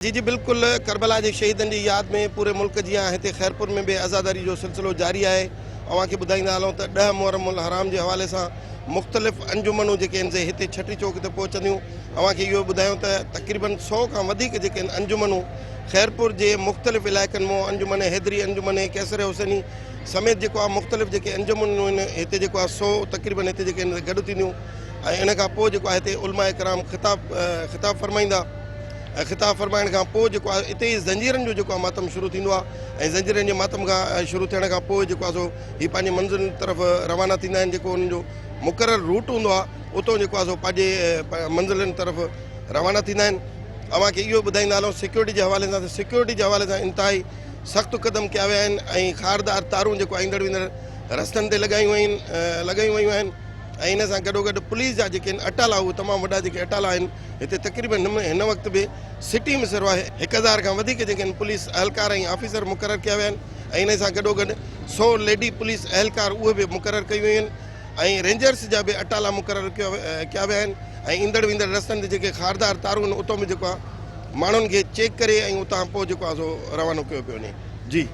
जी जी बिल्कुल। करबला के शहीदन की याद में पूरे मुल्क जी हिते खैरपुर में भी आज़ादारी जो सिलसिलो जारी है। अवांखे ॿुधाईंदा हलूं त 10 मुहर्रम हराम के हवाले से मुख़्तलिफ़ अंजुमनूं जेके आहिनि हिते छठी चौक ते पहुचंदियूं। अवांखे इहो ॿुधायूं त तक़रीबन 100 खां वधीक जेके आहिनि अंजुमनूं खैरपुर के मुख़्तलिफ़ इलाइक़नि में अंजुमन हैदरी अंजुमन कैसर हुसैनी समेत जेको आहे मुख़्तलिफ़ जेके अंजुमनूं आहिनि हिते जेको आहे 100 तक़रीबन हिते जेके आहिनि गॾु थींदियूं। ऐं इन खां पोइ जेको आहे हिते उलमा कराम ख़िताब फरमाईंदा। खिताब फरमाइण खां पोइ जेको आहे हिते ई ज़ंजीरनि जो जेको आहे मातम शुरू थींदो आहे। ऐं ज़ंजीरनि जे मातम खां शुरू थियण खां पोइ जेको आहे सो हीअ पंहिंजी मंज़िल तरफ़ रवाना थींदा आहिनि। जेको उन्हनि जो मुक़ररु रूट हूंदो आहे उतो जेको आहे सो पंहिंजे मंज़िलनि तरफ़ रवाना थींदा आहिनि। अव्हांखे इहो ॿुधाईंदा हलूं सिक्योरिटी जे हवाले सां, सिक्योरिटी जे हवाले सां इंतिहाई सख़्तु क़दम कया विया आहिनि। ऐं खारदार तारूं जेको ईंदड़ वेंदड़ रस्तनि ते लॻायूं वयूं आहिनि। ऐं इन सां गॾोगॾु पुलिस जा जेके आहिनि अटाला उहे तमामु वॾा जेके अटाला आहिनि हिते तक़रीबन हिन वक़्तु बि सिटी में सिर्फ़ु 1000 खां वधीक जेके आहिनि पुलिस अहलकार ऐं ऑफिसर मुक़ररु कया विया आहिनि। ऐं इन सां गॾोगॾु 100 लेडी पुलिस अहलकार उहे बि मुक़ररु कयूं वयूं आहिनि। ऐं रेंजर्स जा बि अटाला मुक़ररु कया विया आहिनि। ऐं ईंदड़ वेंदड़ रस्तनि ते जेके खारदार तारूं आहिनि उतो बि जेको आहे माण्हुनि खे चेक करे ऐं उतां पोइ जेको आहे सो रवानो कयो पियो वञे।